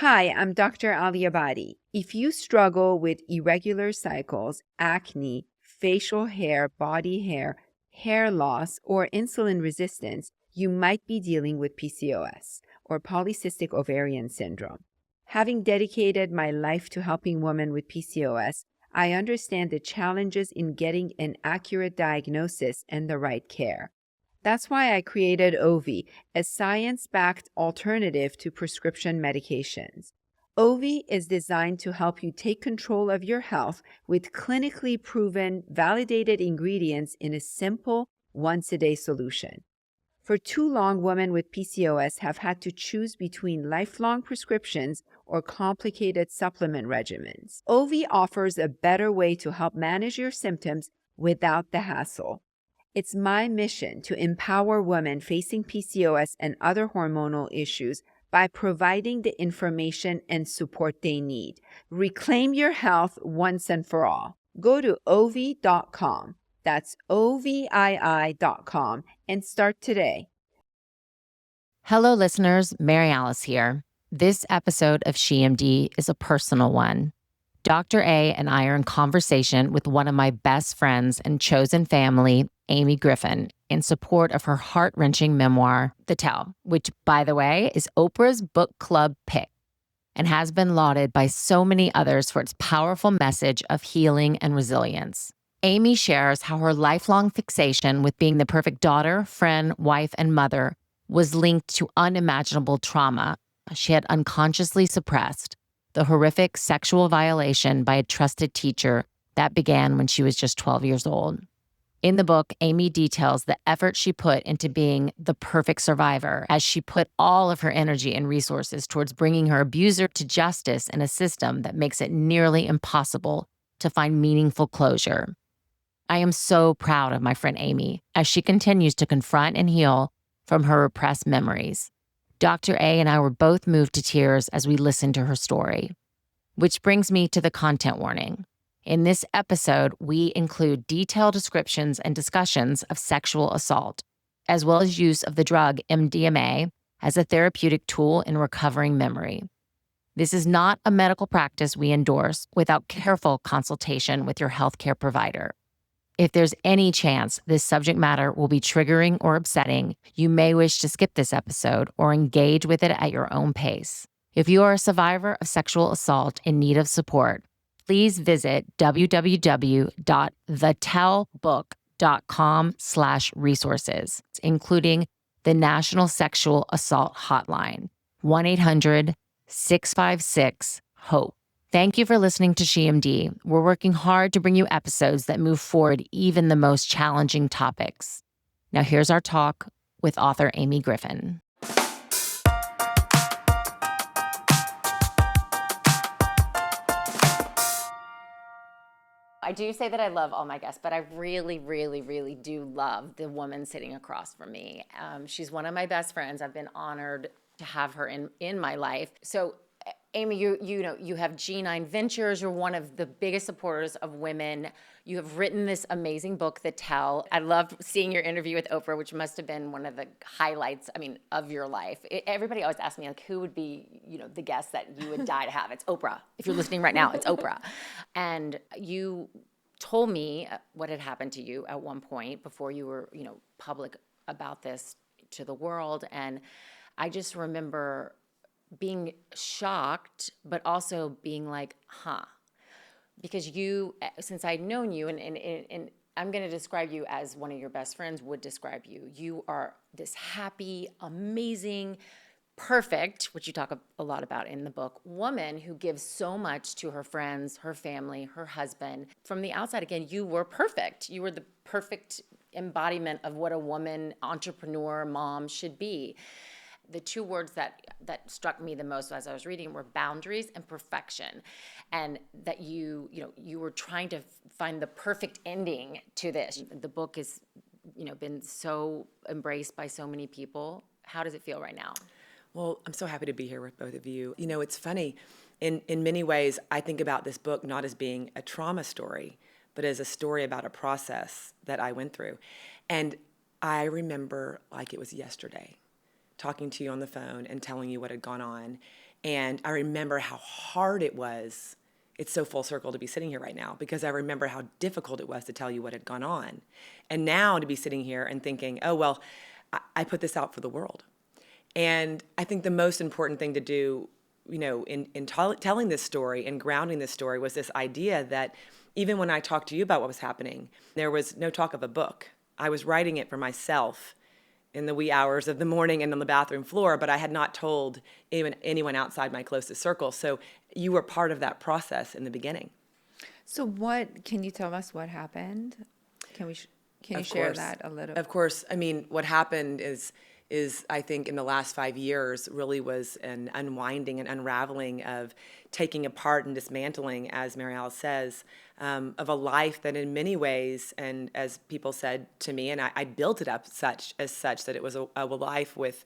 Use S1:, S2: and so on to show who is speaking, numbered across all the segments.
S1: Hi, I'm Dr. Aliabadi. If you struggle with irregular cycles, acne, facial hair, body hair, hair loss, or insulin resistance, you might be dealing with PCOS, or polycystic ovarian syndrome. Having dedicated my life to helping women with PCOS, I understand the challenges in getting an accurate diagnosis and the right care. That's why I created Ovi, a science-backed alternative to prescription medications. Ovi is designed to help you take control of your health with clinically proven, validated ingredients in a simple, once-a-day solution. For too long, women with PCOS have had to choose between lifelong prescriptions or complicated supplement regimens. Ovi offers a better way to help manage your symptoms without the hassle. It's my mission to empower women facing PCOS and other hormonal issues by providing the information and support they need. Reclaim your health once and for all. Go to ovi.com. That's OVII.com and start today.
S2: Hello, listeners. Mary Alice here. This episode of SheMD is a personal one. Dr. A and I are in conversation with one of my best friends and chosen family, Amy Griffin, in support of her heart-wrenching memoir, The Tell, which, by the way, is Oprah's book club pick and has been lauded by so many others for its powerful message of healing and resilience. Amy shares how her lifelong fixation with being the perfect daughter, friend, wife, and mother was linked to unimaginable trauma she had unconsciously suppressed, the horrific sexual violation by a trusted teacher that began when she was just 12 years old. In the book, Amy details the effort she put into being the perfect survivor as she put all of her energy and resources towards bringing her abuser to justice in a system that makes it nearly impossible to find meaningful closure. I am so proud of my friend Amy as she continues to confront and heal from her repressed memories. Dr. A and I were both moved to tears as we listened to her story. Which brings me to the content warning. In this episode, we include detailed descriptions and discussions of sexual assault, as well as use of the drug MDMA as a therapeutic tool in recovering memory. This is not a medical practice we endorse without careful consultation with your healthcare provider. If there's any chance this subject matter will be triggering or upsetting, you may wish to skip this episode or engage with it at your own pace. If you are a survivor of sexual assault in need of support, please visit www.thetellbook.com/resources, including the National Sexual Assault Hotline, 1-800-656-HOPE. Thank you for listening to SheMD. We're working hard to bring you episodes that move forward even the most challenging topics. Now here's our talk with author Amy Griffin. I do say that I love all my guests, but I really, really, really do love the woman sitting across from me. She's one of my best friends. I've been honored to have her in my life. So Amy, you have G9 Ventures. You're one of the biggest supporters of women. You have written this amazing book, The Tell. I loved seeing your interview with Oprah, which must have been one of the highlights, of your life. Everybody always asks me, who would be, the guest that you would die to have? It's Oprah. If you're listening right now, it's Oprah. And you told me what had happened to you at one point before you were, public about this to the world. And I just remember being shocked, but also being like, because you, since I'd known you, and I'm going to describe you as one of your best friends would describe you. You are this happy, amazing, perfect, which you talk a lot about in the book, woman who gives so much to her friends, her family, her husband. From the outside, again, you were perfect. You were the perfect embodiment of what a woman, entrepreneur, mom should be. The two words that struck me the most as I was reading were boundaries and perfection, and that you were trying to find the perfect ending to this. The book has, been so embraced by so many people. How does it feel right now?
S3: Well, I'm so happy to be here with both of you. It's funny. In many ways, I think about this book not as being a trauma story, but as a story about a process that I went through. And I remember like it was yesterday, talking to you on the phone and telling you what had gone on. And I remember how hard it was. It's so full circle to be sitting here right now, because I remember how difficult it was to tell you what had gone on. And now to be sitting here and thinking, oh, well, I put this out for the world. And I think the most important thing to do, in telling this story and grounding this story was this idea that even when I talked to you about what was happening, there was no talk of a book. I was writing it for myself in the wee hours of the morning and on the bathroom floor, but I had not told even anyone outside my closest circle. So you were part of that process in the beginning.
S1: So can you tell us what happened? Can you share that a little?
S3: Of course. I mean, what happened is I think in the last 5 years really was an unwinding and unraveling of taking apart and dismantling, as Mary Alice says, of a life that in many ways, and as people said to me, and I built it up such that it was a life with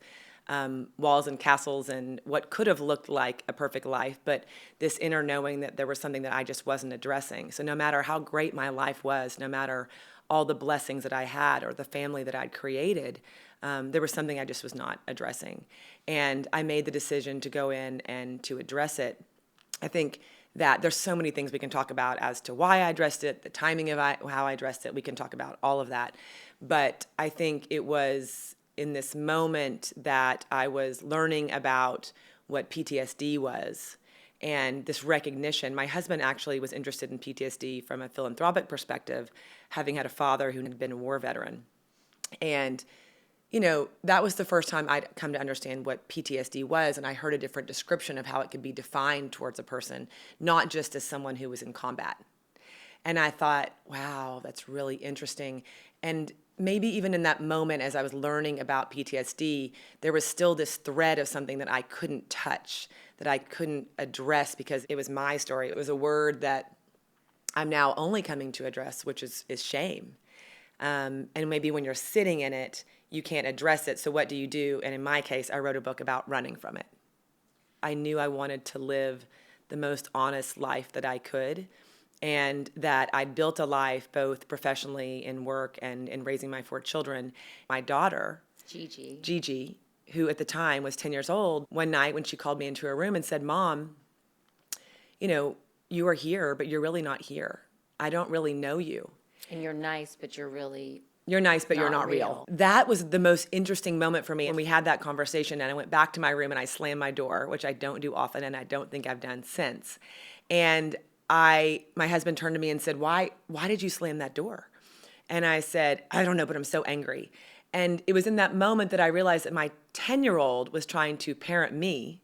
S3: walls and castles and what could have looked like a perfect life, but this inner knowing that there was something that I just wasn't addressing. So no matter how great my life was, no matter all the blessings that I had or the family that I'd created, there was something I just was not addressing. And I made the decision to go in and to address it. I think that there's so many things we can talk about as to why I addressed it, the timing of how I addressed it. We can talk about all of that. But I think it was in this moment that I was learning about what PTSD was and this recognition. My husband actually was interested in PTSD from a philanthropic perspective, having had a father who had been a war veteran. And that was the first time I'd come to understand what PTSD was, and I heard a different description of how it could be defined towards a person, not just as someone who was in combat. And I thought, wow, that's really interesting. And maybe even in that moment, as I was learning about PTSD, there was still this thread of something that I couldn't touch, that I couldn't address because it was my story. It was a word that I'm now only coming to address, which is shame. And maybe when you're sitting in it, you can't address it. So what do you do? And in my case, I wrote a book about running from it. I knew I wanted to live the most honest life that I could, and that I'd built a life both professionally in work and in raising my 4 children. My daughter, Gigi, who at the time was 10 years old, one night when she called me into her room and said, "Mom, you are here, but you're really not here. I don't really know you.
S2: And you're nice, but you're
S3: nice, but you're not real." That was the most interesting moment for me. And we had that conversation, and I went back to my room and I slammed my door, which I don't do often, and I don't think I've done since. And my husband turned to me and said, why did you slam that door? And I said, I don't know, but I'm so angry. And it was in that moment that I realized that my 10-year-old was trying to parent me.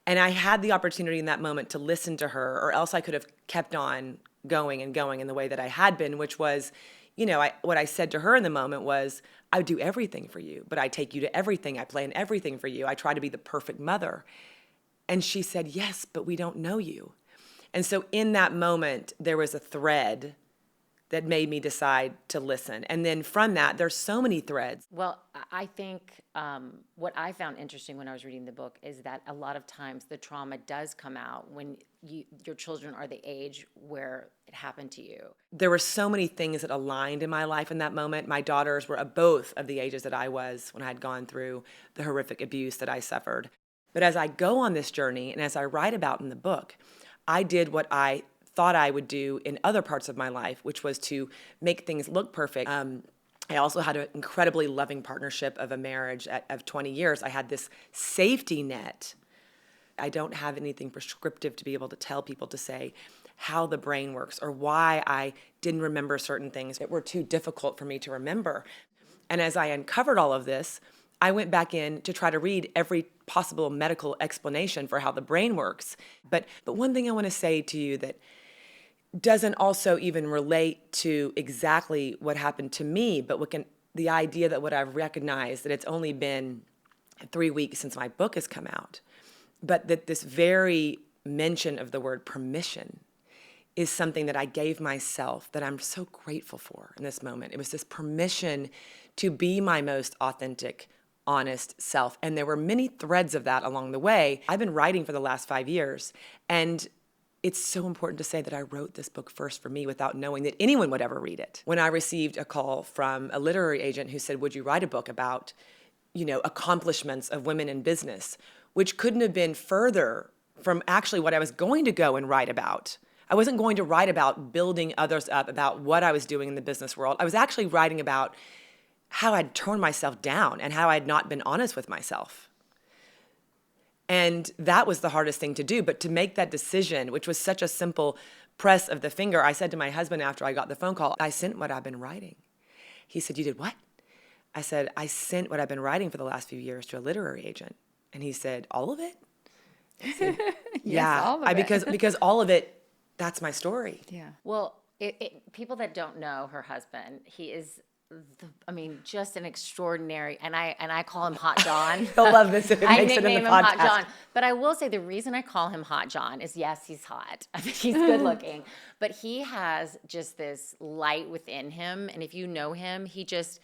S3: And I had the opportunity in that moment to listen to her, or else I could have kept on going in the way that I had been, which was, what I said to her in the moment was, I would do everything for you, but I take you to everything. I plan everything for you. I try to be the perfect mother. And she said, yes, but we don't know you. And so in that moment, there was a thread that made me decide to listen. And then from that, there's so many threads.
S2: Well, I think what I found interesting when I was reading the book is that a lot of times the trauma does come out when your children are the age where it happened to you.
S3: There were so many things that aligned in my life in that moment. My daughters were both of the ages that I was when I had gone through the horrific abuse that I suffered. But as I go on this journey and as I write about in the book, I did what I thought I would do in other parts of my life, which was to make things look perfect. I also had an incredibly loving partnership of a marriage of 20 years. I had this safety net. I don't have anything prescriptive to be able to tell people to say how the brain works or why I didn't remember certain things that were too difficult for me to remember. And as I uncovered all of this, I went back in to try to read every possible medical explanation for how the brain works. But one thing I want to say to you that doesn't also even relate to exactly what happened to me, but the idea that what I've recognized, that it's only been 3 weeks since my book has come out, but that this very mention of the word permission is something that I gave myself that I'm so grateful for in this moment. It was this permission to be my most authentic, honest self. And there were many threads of that along the way. I've been writing for the last 5 years, and it's so important to say that I wrote this book first for me without knowing that anyone would ever read it. When I received a call from a literary agent who said, would you write a book about, accomplishments of women in business? which couldn't have been further from actually what I was going to go and write about. I wasn't going to write about building others up, about what I was doing in the business world. I was actually writing about how I'd torn myself down and how I'd not been honest with myself. And that was the hardest thing to do. But to make that decision, which was such a simple press of the finger, I said to my husband after I got the phone call, I sent what I've been writing. He said, "You did what?" I said, "I sent what I've been writing for the last few years to a literary agent." And he said, "All of it?" I said,
S1: Yes, all of it.
S3: Because all of it, that's my story.
S1: Yeah.
S2: Well, people that don't know her husband, he is, just an extraordinary, and I call him Hot John.
S3: He'll love this if it
S2: I
S3: makes it in the
S2: nickname him Hot
S3: podcast.
S2: John. But I will say the reason I call him Hot John is, yes, he's hot. I mean, he's good looking. But he has just this light within him. And if you know him, you just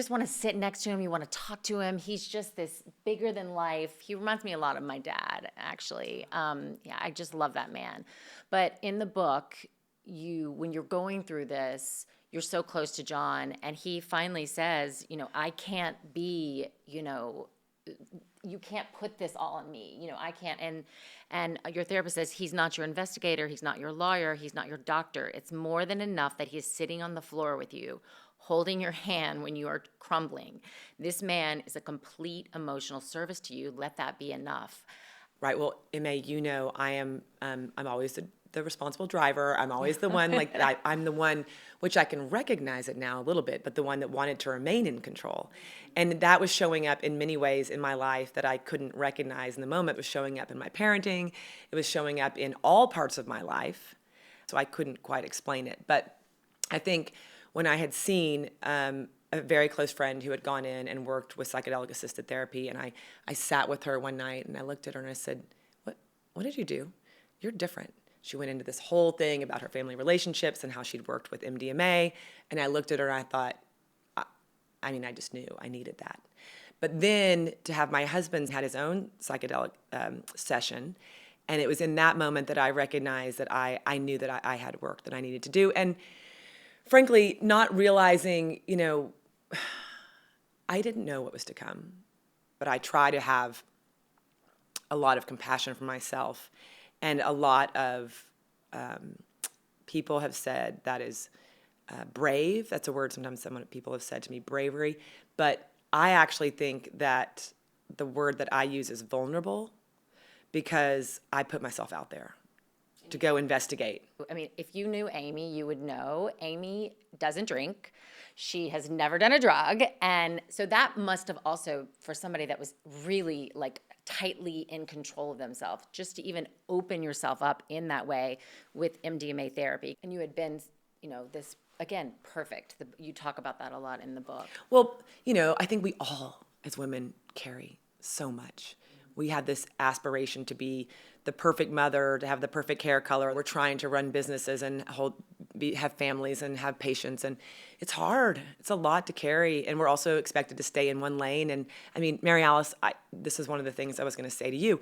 S2: want to sit next to him. You want to talk to him. He's just this bigger than life. He reminds me a lot of my dad, actually. I just love that man. But in the book, when you're going through this, you're so close to John, and he finally says, I can't be, you can't put this all on me. I can't. And your therapist says, he's not your investigator. He's not your lawyer. He's not your doctor. It's more than enough that he's sitting on the floor with you, holding your hand when you are crumbling. This man is a complete emotional service to you. Let that be enough.
S3: Right. Well, Emma, I am, I'm always the responsible driver. I'm always the one, I'm the one, which I can recognize it now a little bit, but the one that wanted to remain in control. And that was showing up in many ways in my life that I couldn't recognize in the moment. It was showing up in my parenting. It was showing up in all parts of my life. So I couldn't quite explain it. But I think when I had seen a very close friend who had gone in and worked with psychedelic-assisted therapy, and I sat with her one night and I looked at her and I said, what did you do? You're different. She went into this whole thing about her family relationships and how she'd worked with MDMA. And I looked at her and I thought, I just knew I needed that. But then to have my husband had his own psychedelic session, and it was in that moment that I recognized that I knew that I had work that I needed to do. And frankly, not realizing, I didn't know what was to come, but I try to have a lot of compassion for myself. And a lot of people have said that is brave. That's a word sometimes people have said to me, bravery. But I actually think that the word that I use is vulnerable, because I put myself out there to go investigate.
S2: I mean, if you knew Amy, you would know Amy doesn't drink. She has never done a drug. And so that must have also, for somebody that was really tightly in control of themselves, just to even open yourself up in that way with MDMA therapy. And you had been, this, again, perfect. You talk about that a lot in the book.
S3: Well, I think we all, as women, carry so much. We have this aspiration to be the perfect mother, to have the perfect hair color. We're trying to run businesses and have families and have patients. And it's hard. It's a lot to carry. And we're also expected to stay in one lane. And Mary Alice, this is one of the things I was going to say to you.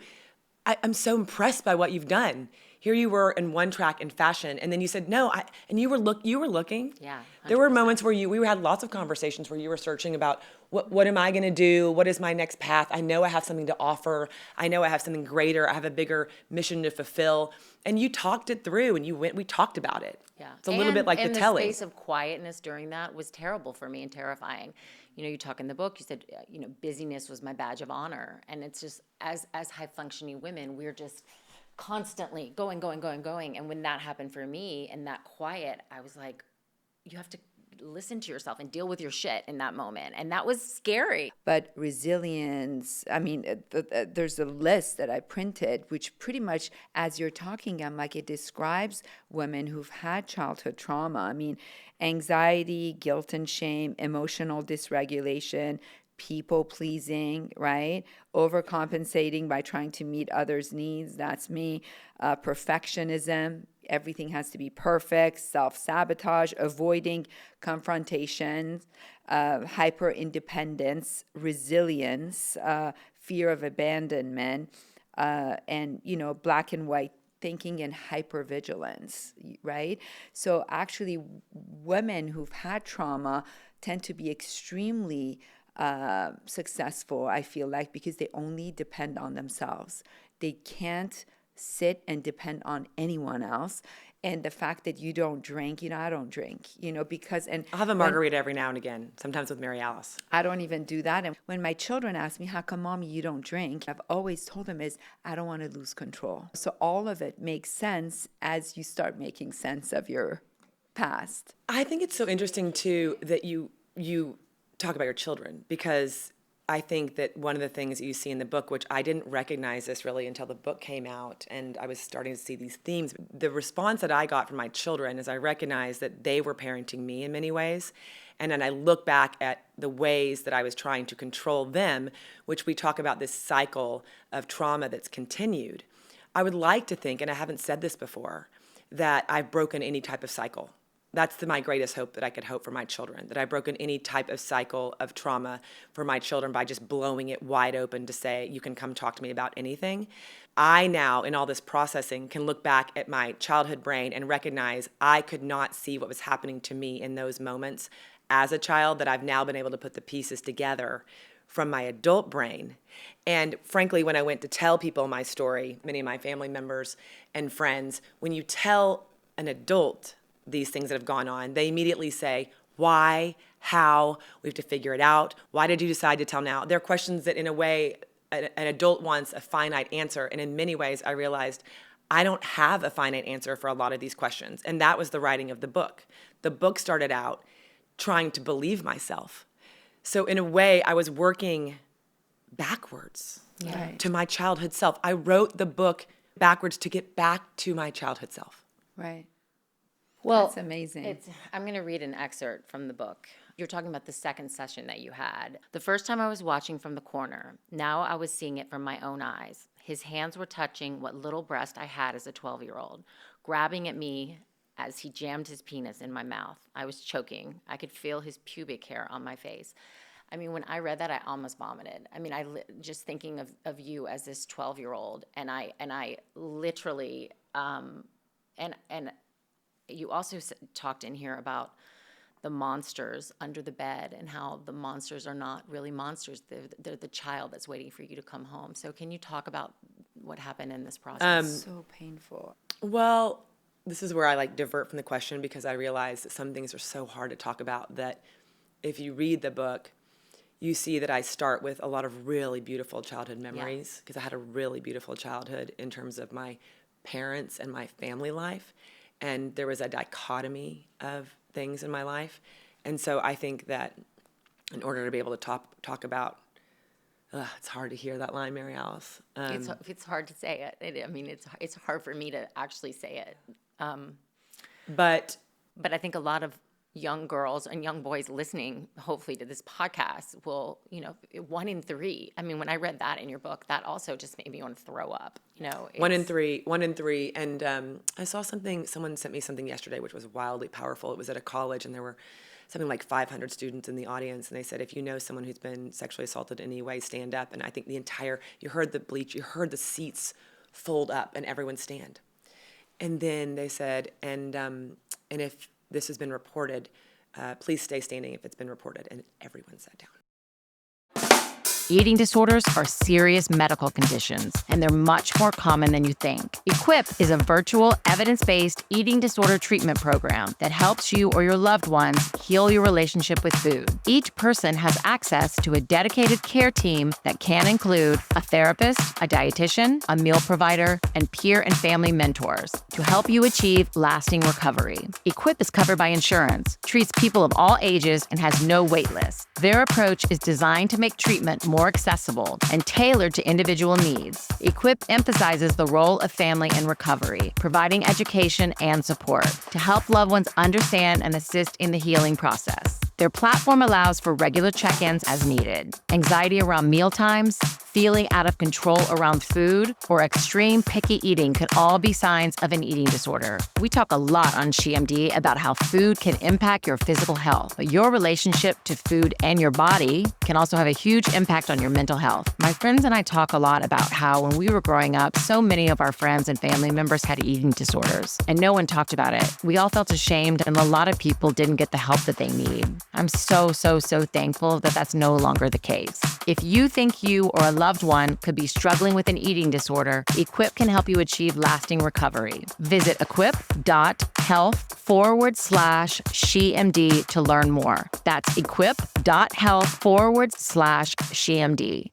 S3: I'm so impressed by what you've done. Here you were in one track in fashion, and then you said no, and you were looking.
S2: Yeah. 100%.
S3: There were moments where we had lots of conversations where you were searching about what am I going to do? What is my next path? I know I have something to offer. I know I have something greater. I have a bigger mission to fulfill. And you talked it through, and we talked about it.
S2: Yeah.
S3: It's a little bit like the telling.
S2: And the space of quietness during that was terrible for me and terrifying. You talk in the book, you said, busyness was my badge of honor. And it's just, as high-functioning women, we're just constantly going. And when that happened for me and that quiet, I was like, you have to listen to yourself and deal with your shit in that moment. And that was scary.
S1: But resilience, there's a list that I printed, which pretty much, as you're talking, it describes women who've had childhood trauma. Anxiety, guilt and shame, emotional dysregulation, people pleasing, right? Overcompensating by trying to meet others' needs. That's me. Perfectionism. Everything has to be perfect. Self-sabotage, avoiding confrontations, hyper-independence, resilience, fear of abandonment, and, black and white thinking and hypervigilance, right? So actually, women who've had trauma tend to be extremely successful, I feel like, because they only depend on themselves. They can't sit and depend on anyone else. And the fact that you don't drink, I don't drink, because... and
S3: I'll have a margarita every now and again, sometimes with Mary Alice.
S1: I don't even do that. And when my children ask me, how come, Mommy, you don't drink? I've always told them I don't want to lose control. So all of it makes sense as you start making sense of your past.
S3: I think it's so interesting, too, that you talk about your children, because I think that one of the things that you see in the book, which I didn't recognize this really until the book came out and I was starting to see these themes, the response that I got from my children is I recognized that they were parenting me in many ways. And then I look back at the ways that I was trying to control them, which we talk about this cycle of trauma that's continued. I would like to think, and I haven't said this before, that I've broken any type of cycle. That's my greatest hope, that I could hope for my children, that I've broken any type of cycle of trauma for my children by just blowing it wide open to say, you can come talk to me about anything. I now, in all this processing, can look back at my childhood brain and recognize I could not see what was happening to me in those moments as a child, that I've now been able to put the pieces together from my adult brain. And frankly, when I went to tell people my story, many of my family members and friends, when you tell an adult these things that have gone on, they immediately say, why, how, we have to figure it out. Why did you decide to tell now? They're questions that in a way, an adult wants a finite answer. And in many ways, I realized I don't have a finite answer for a lot of these questions. And that was the writing of the book. The book started out trying to believe myself. So in a way, I was working backwards to my childhood self. I wrote the book backwards to get back to my childhood self.
S1: Right.
S2: Well,
S1: that's amazing.
S2: I'm going to read an excerpt from the book. You're talking about the second session that you had. The first time I was watching from the corner. Now I was seeing it from my own eyes. His hands were touching what little breast I had as a 12-year-old, grabbing at me as he jammed his penis in my mouth. I was choking. I could feel his pubic hair on my face. I mean, when I read that, I almost vomited. I mean, just thinking of you as this 12-year-old, and I literally, and you also talked in here about the monsters under the bed and how the monsters are not really monsters. They're the child that's waiting for you to come home. So can you talk about what happened in this process?
S1: So painful.
S3: Well, this is where I divert from the question, because I realize that some things are so hard to talk about that if you read the book, you see that I start with a lot of really beautiful childhood memories, because I had a really beautiful childhood in terms of my parents and my family life. And there was a dichotomy of things in my life. And so I think that in order to be able to talk about, it's hard to hear that line, Mary Alice.
S2: It's hard to say it. I mean, it's hard for me to actually say it.
S3: But
S2: I think a lot of young girls and young boys listening, hopefully, to this podcast will, 1 in 3. I mean, when I read that in your book, that also just made me want to throw up.
S3: 1 in 3. And I saw someone sent me something yesterday, which was wildly powerful. It was at a college, and there were something like 500 students in the audience. And they said, if you know someone who's been sexually assaulted in any way, stand up. And I think you heard the seats fold up and everyone stand. And then they said, and if this has been reported, please stay standing if it's been reported. And everyone sat down.
S2: Eating disorders are serious medical conditions, and they're much more common than you think. Equip is a virtual, evidence-based eating disorder treatment program that helps you or your loved ones heal your relationship with food. Each person has access to a dedicated care team that can include a therapist, a dietitian, a meal provider, and peer and family mentors to help you achieve lasting recovery. Equip is covered by insurance, treats people of all ages, and has no wait list. Their approach is designed to make treatment more accessible and tailored to individual needs. Equip emphasizes the role of family in recovery, providing education and support to help loved ones understand and assist in the healing process. Their platform allows for regular check-ins as needed. Anxiety around meal times, feeling out of control around food, or extreme picky eating could all be signs of an eating disorder. We talk a lot on SheMD about how food can impact your physical health, but your relationship to food and your body can also have a huge impact on your mental health. My friends and I talk a lot about how when we were growing up, so many of our friends and family members had eating disorders, and no one talked about it. We all felt ashamed, and a lot of people didn't get the help that they need. I'm so thankful that that's no longer the case. If you think you or a loved one could be struggling with an eating disorder, Equip can help you achieve lasting recovery. Visit equip.health/SheMD to learn more. That's equip.health/SheMD.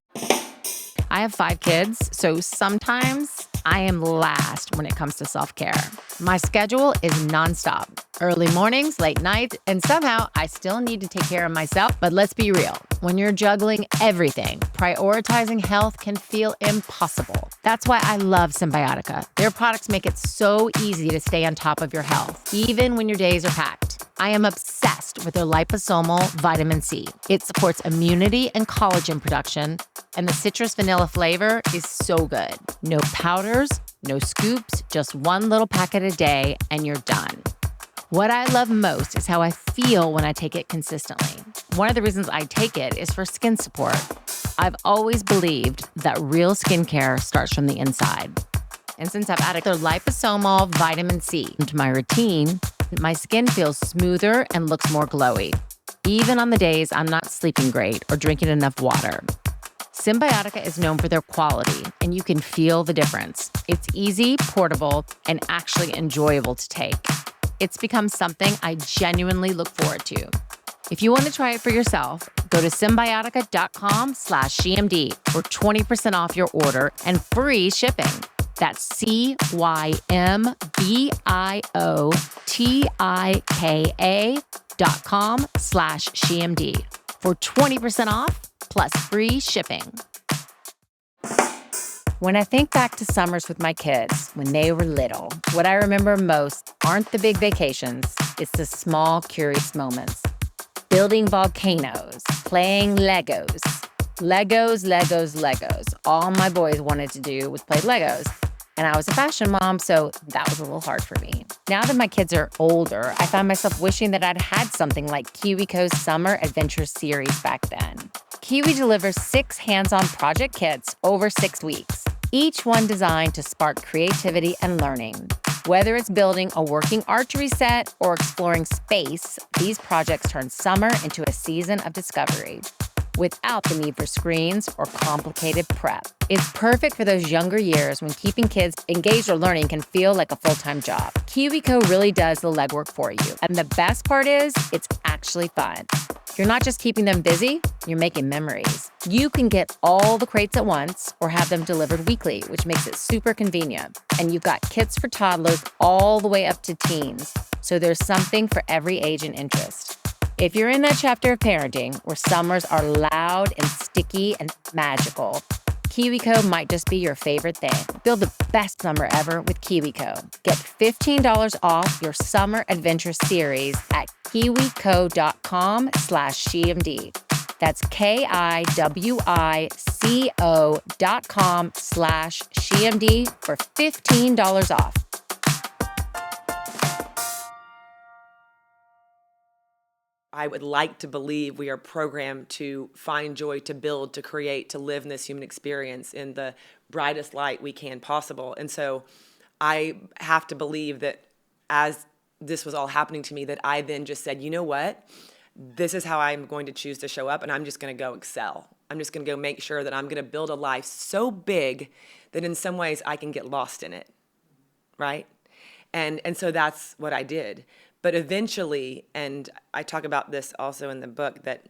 S2: I have 5 kids, so sometimes I am last when it comes to self-care. My schedule is nonstop. Early mornings, late nights, and somehow I still need to take care of myself. But let's be real. When you're juggling everything, prioritizing health can feel impossible. That's why I love Symbiotica. Their products make it so easy to stay on top of your health, even when your days are packed. I am obsessed with their liposomal vitamin C. It supports immunity and collagen production, and the citrus vanilla flavor is so good. No powders, no scoops, just one little packet a day, and you're done. What I love most is how I feel when I take it consistently. One of the reasons I take it is for skin support. I've always believed that real skincare starts from the inside. And since I've added their liposomal vitamin C into my routine, my skin feels smoother and looks more glowy, even on the days I'm not sleeping great or drinking enough water. Symbiotica is known for their quality, and you can feel the difference. It's easy, portable, and actually enjoyable to take. It's become something I genuinely look forward to. If you want to try it for yourself, go to symbiotica.com/SheMD for 20% off your order and free shipping. That's symbiotica.com/SheMD for 20% off plus free shipping. When I think back to summers with my kids when they were little, what I remember most aren't the big vacations, it's the small, curious moments. Building volcanoes, playing Legos. Legos. All my boys wanted to do was play Legos. And I was a fashion mom, so that was a little hard for me. Now that my kids are older, I find myself wishing that I'd had something like KiwiCo's Summer Adventure Series back then. Kiwi delivers 6 hands-on project kits over 6 weeks, each one designed to spark creativity and learning. Whether it's building a working archery set or exploring space, these projects turn summer into a season of discovery without the need for screens or complicated prep. It's perfect for those younger years when keeping kids engaged or learning can feel like a full-time job. KiwiCo really does the legwork for you. And the best part is, it's actually fun. You're not just keeping them busy, you're making memories. You can get all the crates at once or have them delivered weekly, which makes it super convenient. And you've got kits for toddlers all the way up to teens. So there's something for every age and interest. If you're in that chapter of parenting where summers are loud and sticky and magical, KiwiCo might just be your favorite thing. Build the best summer ever with KiwiCo. Get $15 off your Summer Adventure Series at kiwico.com/SheMD. That's KIWICO.com/SheMD for $15 off.
S3: I would like to believe we are programmed to find joy, to build, to create, to live in this human experience in the brightest light we can possible. And so I have to believe that as this was all happening to me, that I then just said, you know what? This is how I'm going to choose to show up, and I'm just going to go excel. I'm just going to go make sure that I'm going to build a life so big that in some ways I can get lost in it, right? And so that's what I did. But eventually, and I talk about this also in the book, that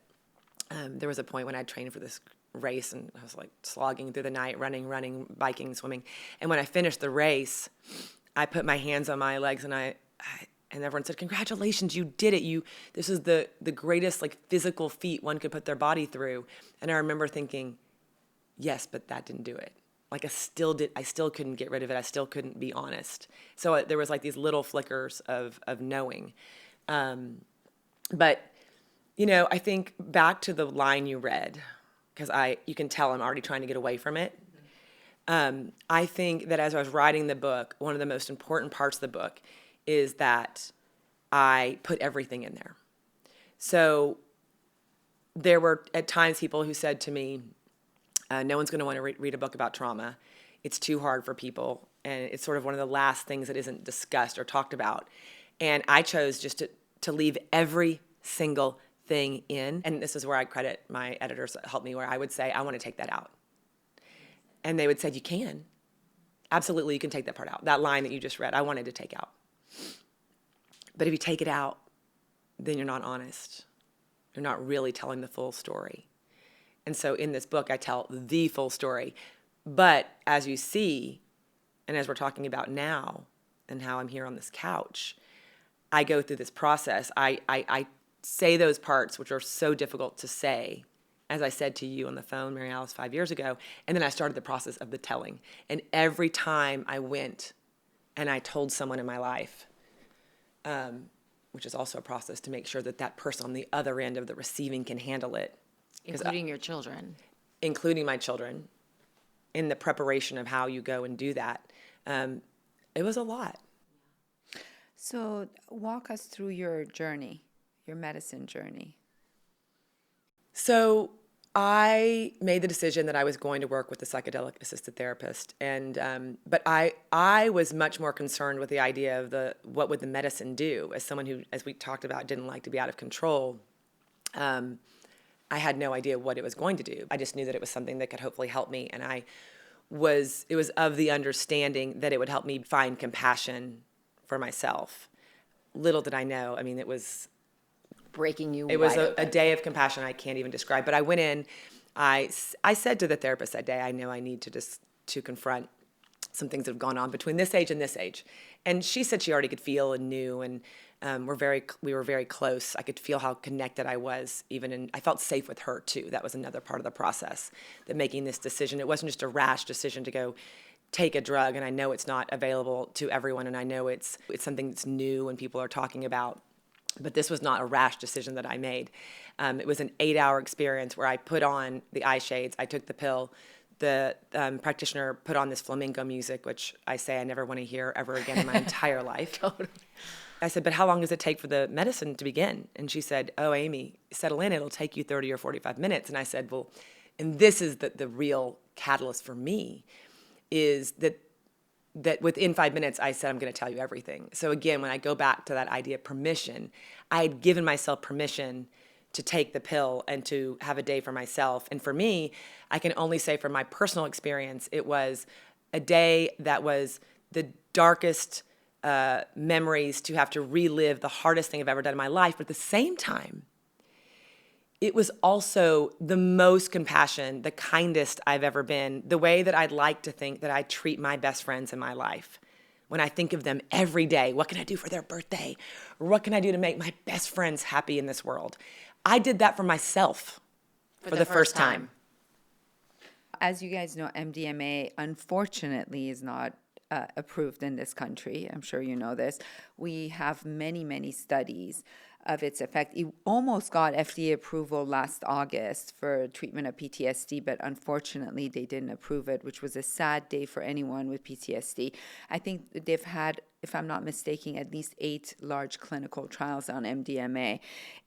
S3: there was a point when I trained for this race and I was like slogging through the night, running, biking, swimming. And when I finished the race, I put my hands on my legs and and everyone said, "Congratulations, you did it. This is the greatest like physical feat one could put their body through." And I remember thinking, yes, but that didn't do it. Like I still couldn't get rid of it. I still couldn't be honest. So there was like these little flickers of knowing. But, I think back to the line you read, because you can tell I'm already trying to get away from it. I think that as I was writing the book, one of the most important parts of the book is that I put everything in there. So there were at times people who said to me, no one's going to want to read a book about trauma. It's too hard for people. And it's sort of one of the last things that isn't discussed or talked about. And I chose just to leave every single thing in. And this is where I credit my editors that helped me, where I would say, I want to take that out. And they would say, you can. Absolutely, you can take that part out. That line that you just read, I wanted to take out. But if you take it out, then you're not honest. You're not really telling the full story. And so in this book, I tell the full story. But as you see, and as we're talking about now, and how I'm here on this couch, I go through this process. I say those parts which are so difficult to say, as I said to you on the phone, Mary Alice, 5 years ago, and then I started the process of the telling. And every time I went and I told someone in my life, which is also a process to make sure that that person on the other end of the receiving can handle it.
S2: Including your children.
S3: Including my children, in the preparation of how you go and do that. It was a lot.
S1: So walk us through your journey, your medicine journey.
S3: So I made the decision that I was going to work with a psychedelic-assisted therapist, and but I was much more concerned with the idea of what would the medicine do. As someone who, as we talked about, didn't like to be out of control, I had no idea what it was going to do. I just knew that it was something that could hopefully help me, and it was of the understanding that it would help me find compassion for myself. Little did I know. I mean, it was
S2: breaking you.
S3: It was a day of compassion I can't even describe. But I went in, I said to the therapist that day, I know I need to confront some things that have gone on between this age and this age. And she said she already could feel and knew, and we were very close. I could feel how connected I was, I felt safe with her too. That was another part of the process, that making this decision, it wasn't just a rash decision to go take a drug, and I know it's not available to everyone, and I know it's something that's new and people are talking about. But this was not a rash decision that I made. It was an 8-hour experience where I put on the eye shades, I took the pill, the practitioner put on this flamenco music, which I say I never want to hear ever again in my entire life. Totally. I said, but how long does it take for the medicine to begin? And she said, oh, Amy, settle in, it'll take you 30 or 45 minutes. And I said, well, and this is the real catalyst for me, is that within 5 minutes, I said, I'm going to tell you everything. So again, when I go back to that idea of permission, I had given myself permission to take the pill and to have a day for myself. And for me, I can only say from my personal experience, it was a day that was the darkest memories to have to relive, the hardest thing I've ever done in my life. But at the same time, it was also the most compassion, the kindest I've ever been, the way that I'd like to think that I treat my best friends in my life. When I think of them every day, what can I do for their birthday? Or what can I do to make my best friends happy in this world? I did that for myself for the first time.
S1: As you guys know, MDMA, unfortunately, is not approved in this country. I'm sure you know this. We have many, many studies of its effect. It almost got FDA approval last August for treatment of PTSD, but unfortunately they didn't approve it, which was a sad day for anyone with PTSD. I think they've had, if I'm not mistaken, at least 8 large clinical trials on MDMA.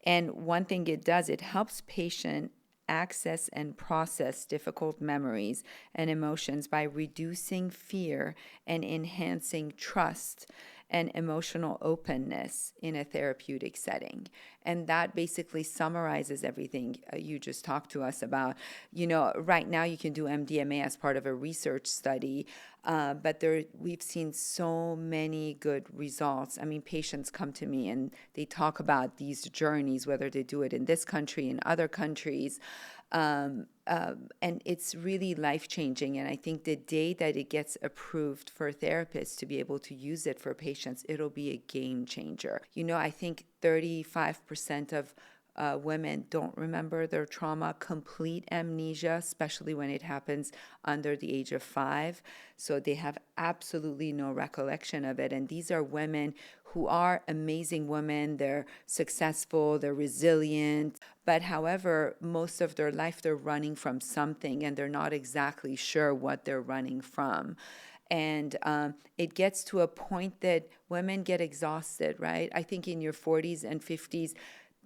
S1: And one thing it does, it helps patient access and process difficult memories and emotions by reducing fear and enhancing trust and emotional openness in a therapeutic setting. And that basically summarizes everything you just talked to us about. You know, right now you can do MDMA as part of a research study, but we've seen so many good results. I mean, patients come to me and they talk about these journeys, whether they do it in this country, in other countries, and it's really life-changing. And I think the day that it gets approved for therapists to be able to use it for patients, it'll be a game changer. You know, I think 35% of women don't remember their trauma, complete amnesia, especially when it happens under the age of 5. So they have absolutely no recollection of it. And these are women who are amazing women. They're successful, they're resilient. But however, most of their life, they're running from something and they're not exactly sure what they're running from. And it gets to a point that women get exhausted, right? I think in your 40s and 50s,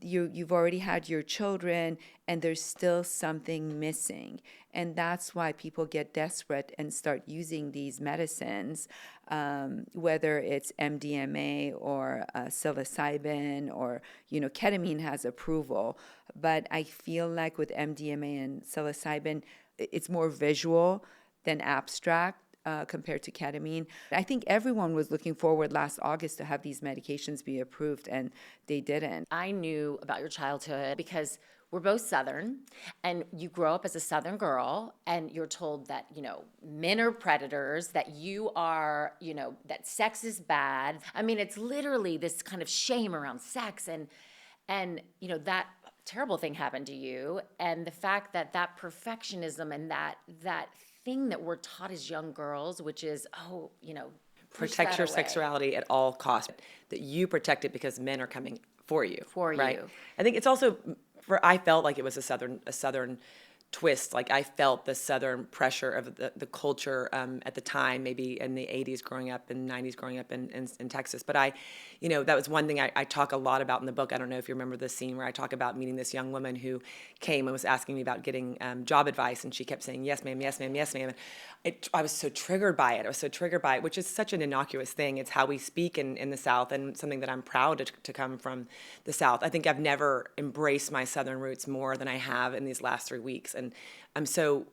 S1: you've already had your children and there's still something missing. And that's why people get desperate and start using these medicines, whether it's MDMA or psilocybin or, ketamine has approval. But I feel like with MDMA and psilocybin, it's more visual than abstract. Compared to ketamine. I think everyone was looking forward last August to have these medications be approved, and they didn't.
S2: I knew about your childhood because we're both Southern, and you grow up as a Southern girl, and you're told that, men are predators, that you are, that sex is bad. I mean, it's literally this kind of shame around sex, and that terrible thing happened to you, and the fact that perfectionism and that thing that we're taught as young girls, which is,
S3: protect your sexuality at all costs, that you protect it because men are coming for you. Right? I think it's also, I felt like it was a Southern twist. Like I felt the Southern pressure of the culture at the time, maybe in the 80s growing up and 90s growing up in Texas. But that was one thing I talk a lot about in the book. I don't know if you remember the scene where I talk about meeting this young woman who came and was asking me about getting job advice. And she kept saying, yes, ma'am, yes, ma'am, yes, ma'am. And I was so triggered by it. Which is such an innocuous thing. It's how we speak in the South, and something that I'm proud to come from the South. I think I've never embraced my Southern roots more than I have in these last 3 weeks. And I'm so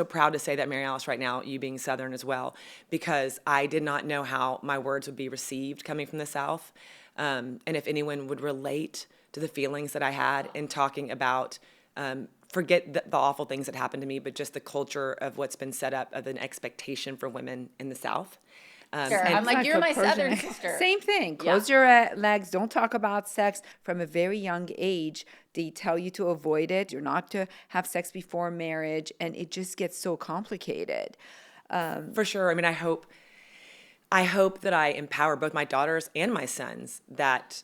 S3: proud to say that, Mary Alice, right now, you being Southern as well, because I did not know how my words would be received coming from the South. And if anyone would relate to the feelings that I had in talking about, forget the awful things that happened to me, but just the culture of what's been set up of an expectation for women in the South.
S2: Sure. I'm like, you're my Southern sister.
S1: Same thing. Close your legs. Don't talk about sex from a very young age. They tell you to avoid it. You're not to have sex before marriage. And it just gets so complicated.
S3: For sure. I mean, I hope that I empower both my daughters and my sons that,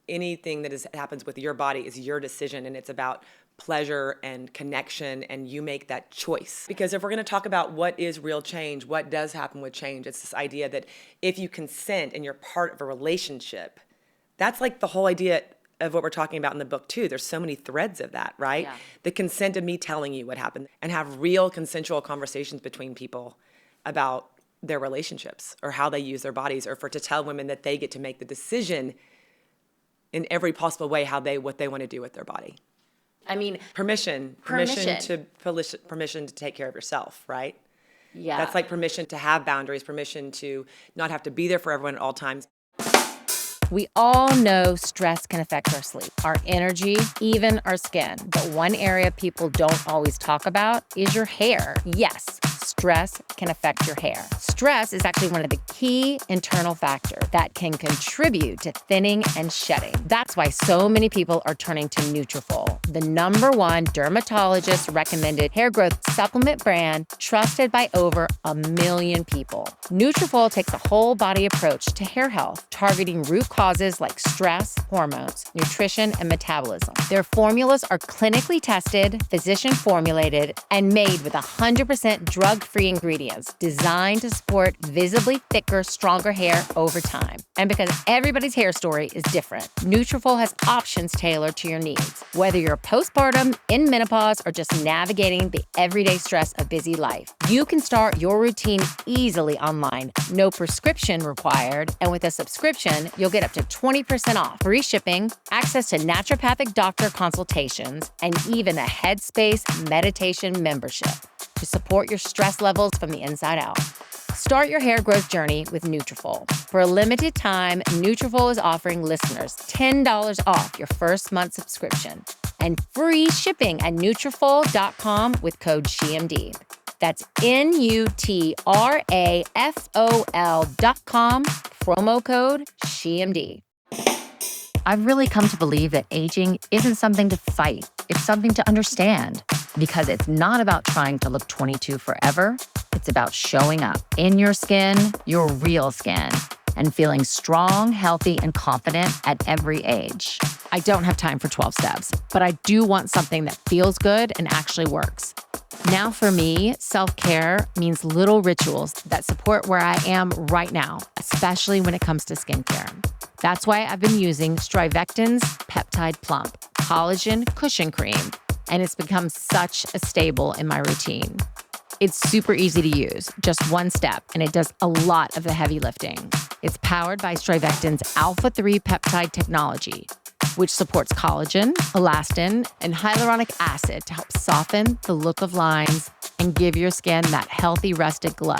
S3: anything that happens with your body is your decision, and it's about pleasure and connection, and you make that choice. Because if we're going to talk about what is real change, what does happen with change, it's this idea that if you consent and you're part of a relationship, that's like the whole idea of what we're talking about in the book too. There's so many threads of that, right? Yeah. The consent of me telling you what happened, and have real consensual conversations between people about their relationships or how they use their bodies, or to tell women that they get to make the decision in every possible way what they want to do with their body.
S2: I mean,
S3: permission to take care of yourself, right?
S2: Yeah.
S3: That's like permission to have boundaries, permission to not have to be there for everyone at all times.
S2: We all know stress can affect our sleep, our energy, even our skin. But one area people don't always talk about is your hair. Yes, stress can affect your hair. Stress is actually one of the key internal factors that can contribute to thinning and shedding. That's why so many people are turning to Nutrafol, the #1 dermatologist-recommended hair growth supplement brand trusted by over 1 million people. Nutrafol takes a whole-body approach to hair health, targeting root causes like stress, hormones, nutrition, and metabolism. Their formulas are clinically tested, physician-formulated, and made with 100% drug-free ingredients designed to support visibly thicker, stronger hair over time. And because everybody's hair story is different, Nutrafol has options tailored to your needs. Whether you're postpartum, in menopause, or just navigating the everyday stress of busy life, you can start your routine easily online. No prescription required, and with a subscription, you'll get up to 20% off, free shipping, access to naturopathic doctor consultations, and even a Headspace meditation membership to support your stress levels from the inside out. Start your hair growth journey with Nutrafol. For a limited time, Nutrafol is offering listeners $10 off your first month subscription and free shipping at Nutrafol.com with code SheMD. That's Nutrafol.com, promo code SheMD. I've really come to believe that aging isn't something to fight. It's something to understand, because it's not about trying to look 22 forever. It's about showing up in your skin, your real skin, and feeling strong, healthy, and confident at every age. I don't have time for 12 steps, but I do want something that feels good and actually works. Now for me, self-care means little rituals that support where I am right now, especially when it comes to skincare. That's why I've been using StriVectin's Peptide Plump Collagen Cushion Cream, and it's become such a staple in my routine. It's super easy to use, just one step, and it does a lot of the heavy lifting. It's powered by StriVectin's Alpha-3 peptide technology, which supports collagen, elastin, and hyaluronic acid to help soften the look of lines and give your skin that healthy, rustic glow.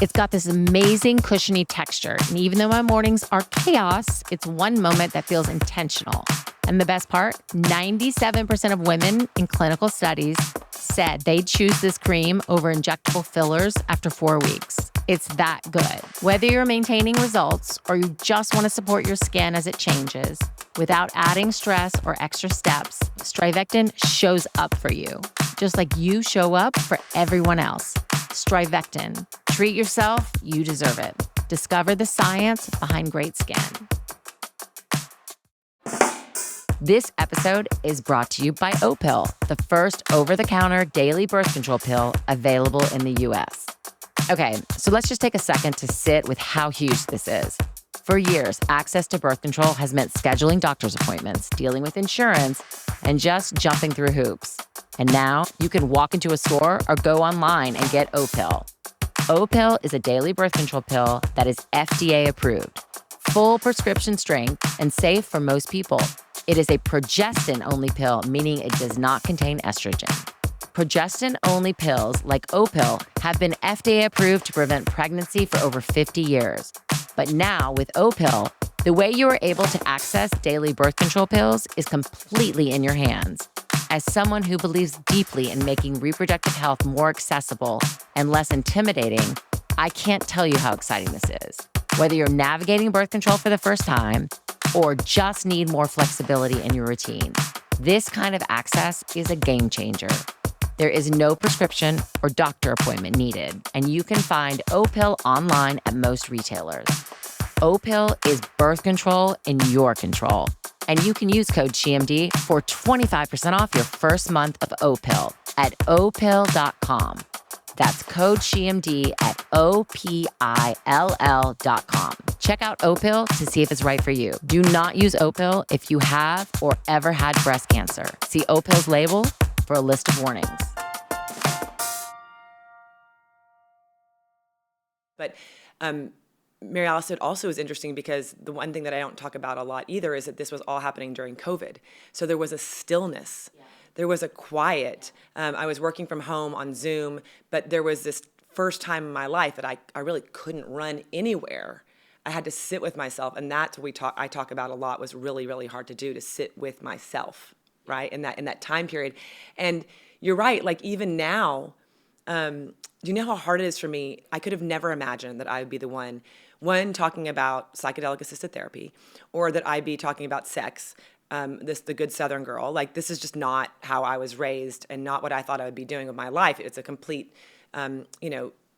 S2: It's got this amazing cushiony texture, and even though my mornings are chaos, it's one moment that feels intentional. And the best part, 97% of women in clinical studies said they'd choose this cream over injectable fillers after 4 weeks. It's that good. Whether you're maintaining results or you just want to support your skin as it changes, without adding stress or extra steps, StriVectin shows up for you, just like you show up for everyone else. StriVectin. Treat yourself, you deserve it. Discover the science behind great skin. This episode is brought to you by Opill, the first over-the-counter daily birth control pill available in the US. Okay, so let's just take a second to sit with how huge this is. For years, access to birth control has meant scheduling doctor's appointments, dealing with insurance, and just jumping through hoops. And now you can walk into a store or go online and get Opill. Opill is a daily birth control pill that is FDA approved, full prescription strength, and safe for most people. It is a progestin-only pill, meaning it does not contain estrogen. Progestin-only pills like Opill have been FDA approved to prevent pregnancy for over 50 years. But now with Opill, the way you are able to access daily birth control pills is completely in your hands. As someone who believes deeply in making reproductive health more accessible and less intimidating, I can't tell you how exciting this is. Whether you're navigating birth control for the first time or just need more flexibility in your routine, this kind of access is a game changer. There is no prescription or doctor appointment needed, and you can find Opill online at most retailers. Opill is birth control in your control, and you can use code SheMD for 25% off your first month of Opill at opill.com. That's code SheMD at OPILL.com. Check out Opill to see if it's right for you. Do not use Opill if you have or ever had breast cancer. See Opill's label for a list of warnings.
S3: But Mary Alice, it also is interesting because the one thing that I don't talk about a lot either is that this was all happening during COVID. So there was a stillness. Yeah. There was a quiet. I was working from home on Zoom, but there was this first time in my life that I really couldn't run anywhere. I had to sit with myself, and that's what I talk about a lot, was really, really hard to do, to sit with myself, right, in that time period. And you're right, like even now, do you know how hard it is for me? I could have never imagined that I would be the one talking about psychedelic-assisted therapy, or that I'd be talking about sex, the good Southern girl. Like, this is just not how I was raised and not what I thought I would be doing with my life. It's a complete,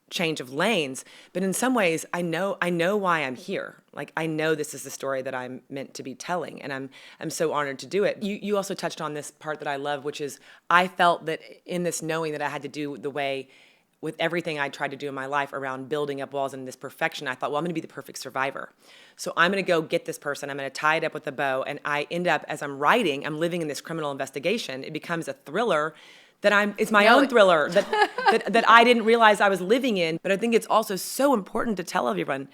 S3: change of lanes. But in some ways, I know why I'm here. Like, I know this is the story that I'm meant to be telling, and I'm so honored to do it. You also touched on this part that I love, which is I felt that in this knowing that I had to do the way with everything I tried to do in my life around building up walls and this perfection, I thought, well, I'm going to be the perfect survivor. So I'm going to go get this person. I'm going to tie it up with a bow. And I end up, as I'm writing, I'm living in this criminal investigation. It becomes a thriller it's my own thriller that I didn't realize I was living in. But I think it's also so important to tell everyone,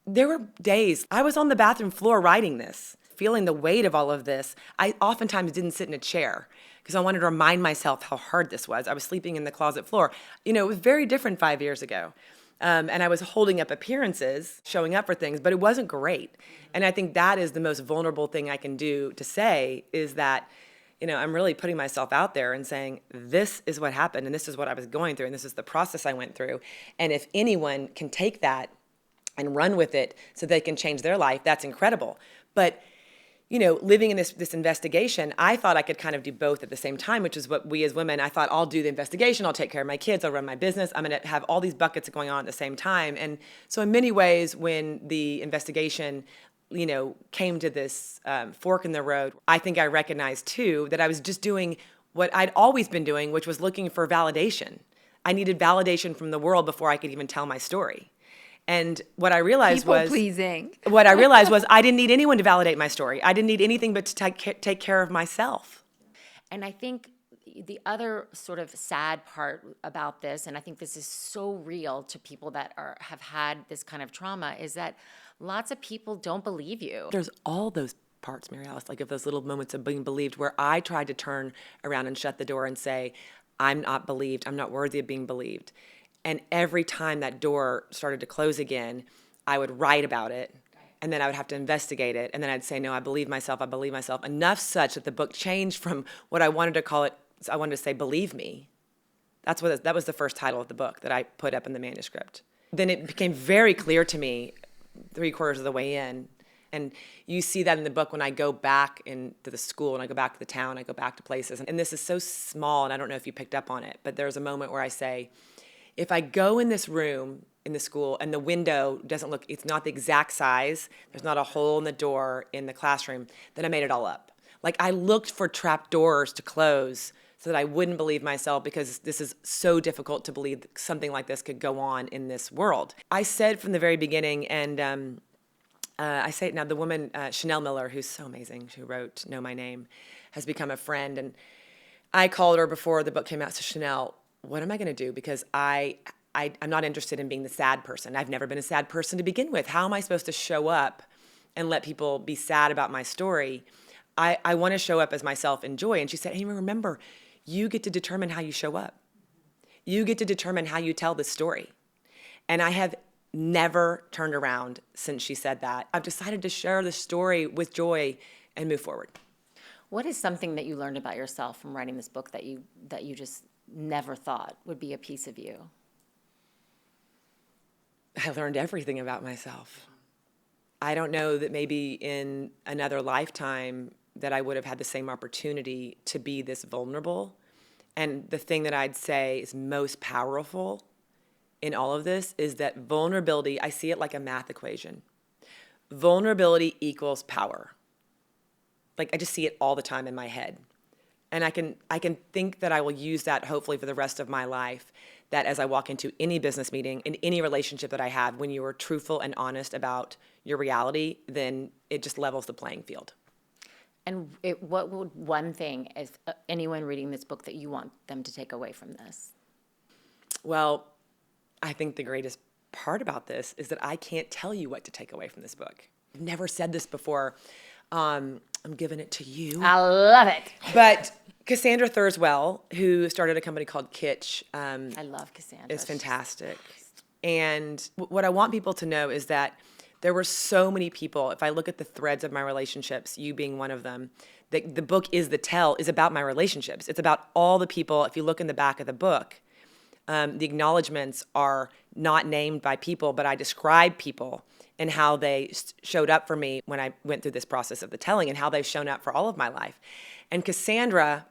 S3: there were days I was on the bathroom floor writing this, feeling the weight of all of this. I oftentimes didn't sit in a chair because I wanted to remind myself how hard this was. I was sleeping in the closet floor. It was very different 5 years ago. And I was holding up appearances, showing up for things, but it wasn't great. And I think that is the most vulnerable thing I can do to say, is that, I'm really putting myself out there and saying, this is what happened, and this is what I was going through, and this is the process I went through. And if anyone can take that and run with it so they can change their life, that's incredible. But living in this investigation, I thought I could kind of do both at the same time, which is what we as women, I thought I'll do the investigation, I'll take care of my kids, I'll run my business, I'm going to have all these buckets going on at the same time. And so in many ways, when the investigation, came to this fork in the road, I think I recognized too that I was just doing what I'd always been doing, which was looking for validation. I needed validation from the world before I could even tell my story. And what I realized was I didn't need anyone to validate my story. I didn't need anything but to take care of myself.
S2: And I think the other sort of sad part about this, and I think this is so real to people that have had this kind of trauma, is that lots of people don't believe you.
S3: There's all those parts, Mary Alice, like of those little moments of being believed where I tried to turn around and shut the door and say, I'm not believed, I'm not worthy of being believed. And every time that door started to close again, I would write about it, and then I would have to investigate it, and then I'd say, no, I believe myself, enough such that the book changed from what I wanted to call it, I wanted to say, Believe Me. That was the first title of the book that I put up in the manuscript. Then it became very clear to me 3/4 of the way in, and you see that in the book when I go back into the school, and I go back to the town, I go back to places, and this is so small, and I don't know if you picked up on it, but there's a moment where I say, if I go in this room in the school and the window it's not the exact size, there's not a hole in the door in the classroom, then I made it all up. Like I looked for trap doors to close so that I wouldn't believe myself, because this is so difficult to believe that something like this could go on in this world. I said from the very beginning, and I say it now, the woman, Chanel Miller, who's so amazing, who wrote Know My Name, has become a friend. And I called her before the book came out, so Chanel, what am I going to do? Because I'm not interested in being the sad person. I've never been a sad person to begin with. How am I supposed to show up and let people be sad about my story? I want to show up as myself in joy. And she said, Amy, remember, you get to determine how you show up. You get to determine how you tell this story. And I have never turned around since she said that. I've decided to share the story with joy and move forward.
S2: What is something that you learned about yourself from writing this book that you just never thought would be a piece of you?
S3: I learned everything about myself. I don't know that maybe in another lifetime that I would have had the same opportunity to be this vulnerable. And the thing that I'd say is most powerful in all of this is that vulnerability, I see it like a math equation. Vulnerability equals power. Like I just see it all the time in my head. And I can think that I will use that hopefully for the rest of my life, that as I walk into any business meeting, in any relationship that I have, when you are truthful and honest about your reality, then it just levels the playing field.
S2: And what would one thing, as anyone reading this book, that you want them to take away from this?
S3: Well, I think the greatest part about this is that I can't tell you what to take away from this book. I've never said this before. I'm giving it to you.
S2: I love it.
S3: But Cassandra Thurswell, who started a company called Kitsch.
S2: I love Cassandra.
S3: Is fantastic. And what I want people to know is that there were so many people, if I look at the threads of my relationships, you being one of them, the book is about my relationships. It's about all the people. If you look in the back of the book, the acknowledgments are not named by people, but I describe people and how they showed up for me when I went through this process of the telling, and how they've shown up for all of my life. And Cassandra,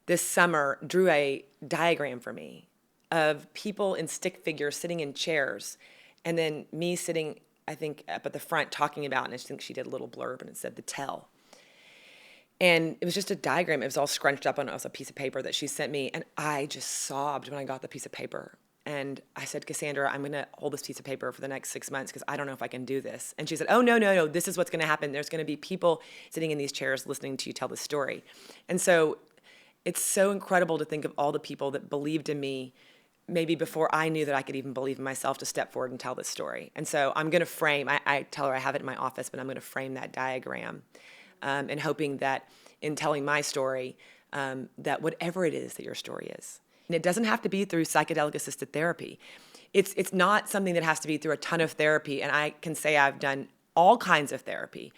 S3: this summer, drew a diagram for me of people in stick figures sitting in chairs, and then me sitting, I think, up at the front talking about, and I think she did a little blurb, and it said, the tell. And it was just a diagram. It was all scrunched up on a piece of paper that she sent me, and I just sobbed when I got the piece of paper. And I said, Cassandra, I'm going to hold this piece of paper for the next 6 months because I don't know if I can do this. And she said, oh, no, this is what's going to happen. There's going to be people sitting in these chairs listening to you tell the story. And so it's so incredible to think of all the people that believed in me maybe before I knew that I could even believe in myself to step forward and tell this story. And so I'm going to frame, I tell her I have it in my office, but I'm going to frame that diagram and hoping that in telling my story, that whatever it is that your story is, and it doesn't have to be through psychedelic-assisted therapy. It's not something that has to be through a ton of therapy, and I can say I've done all kinds of therapy.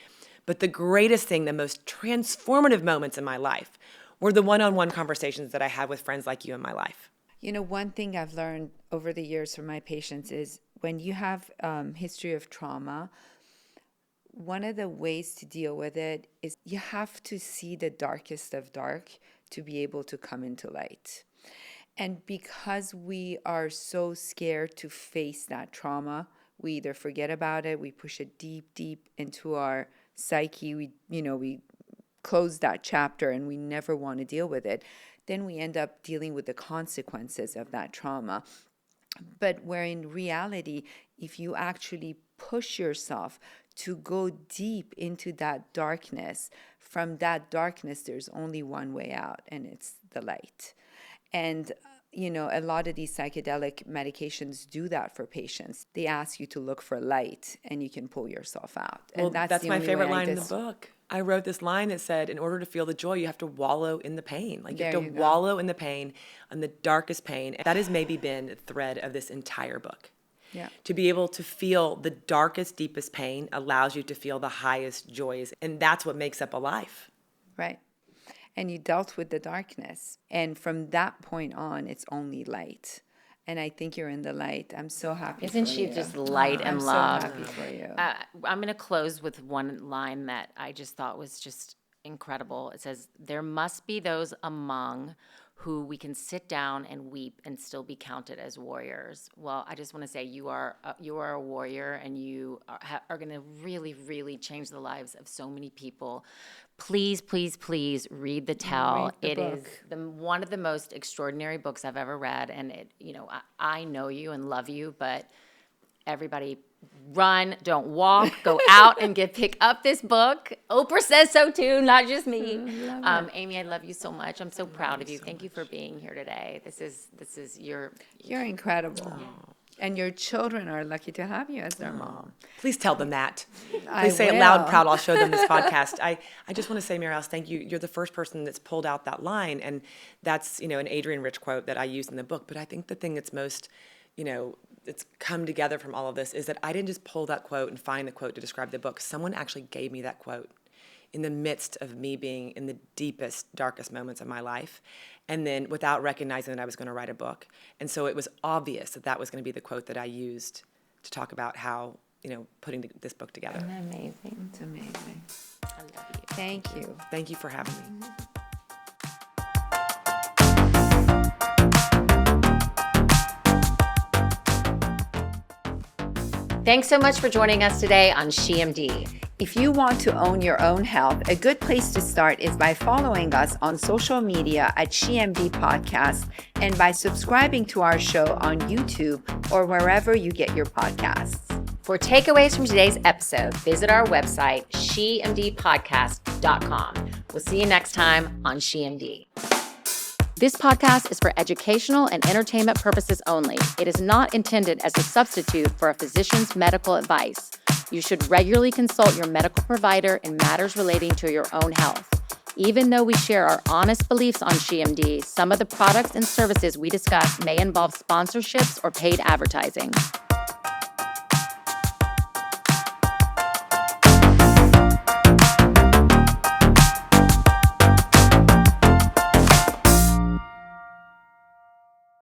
S3: But the greatest thing, the most transformative moments in my life were the one-on-one conversations that I had with friends like you in my life.
S1: You know, one thing I've learned over the years from my patients is when you have history of trauma, one of the ways to deal with it is you have to see the darkest of dark to be able to come into light. And because we are so scared to face that trauma, we either forget about it, we push it deep, deep into our psyche, we close that chapter and we never want to deal with it. Then we end up dealing with the consequences of that trauma. But where in reality, if you actually push yourself to go deep into that darkness, from that darkness, there's only one way out, and it's the light. And a lot of these psychedelic medications do that for patients. They ask you to look for light, and you can pull yourself out. And
S3: well, that's my favorite line in the book. I wrote this line that said, in order to feel the joy, you have to wallow in the pain. Like, you have to wallow in the pain, in the darkest pain. That has maybe been the thread of this entire book.
S1: Yeah.
S3: To be able to feel the darkest, deepest pain allows you to feel the highest joys. And that's what makes up a life.
S1: Right. And you dealt with the darkness. And from that point on, it's only light. And I think you're in the light. I'm so happy
S2: Isn't
S1: for
S2: she
S1: you.
S2: just light and love?
S1: I'm so happy for you.
S2: I'm going to close with one line that I just thought was just incredible. It says, there must be those among who we can sit down and weep and still be counted as warriors. Well, I just want to say you are a warrior, and you are going to really, really change the lives of so many people. Please, please, please read The Tell.
S1: Read the book.
S2: It is one of the most extraordinary books I've ever read, and I know you and love you, but everybody run, don't walk, go out and pick up this book. Oprah says so too, not just me. Amy, I love you so much. I'm so proud of you. Thank you for being here today. This is
S1: You're incredible. And your children are lucky to have you as their mom.
S3: Please tell them that. Please say it loud and proud. I'll show them this podcast. I just want to say, Mary Alice, thank you. You're the first person that's pulled out that line. And that's, an Adrienne Rich quote that I used in the book. But I think the thing that's most, it's come together from all of this is that I didn't just pull that quote and find the quote to describe the book. Someone actually gave me that quote in the midst of me being in the deepest, darkest moments of my life, and then without recognizing that I was going to write a book. And so it was obvious that was going to be the quote that I used to talk about how, putting this book together.
S2: Isn't that amazing?
S1: It's amazing.
S2: I love you.
S1: Thank you.
S3: Thank you for having me.
S2: Thanks so much for joining us today on SheMD.
S1: If you want to own your own health, a good place to start is by following us on social media at SheMD Podcast and by subscribing to our show on YouTube or wherever you get your podcasts.
S2: For takeaways from today's episode, visit our website, shemdpodcast.com. We'll see you next time on SheMD. This podcast is for educational and entertainment purposes only. It is not intended as a substitute for a physician's medical advice. You should regularly consult your medical provider in matters relating to your own health. Even though we share our honest beliefs on SheMD, some of the products and services we discuss may involve sponsorships or paid advertising.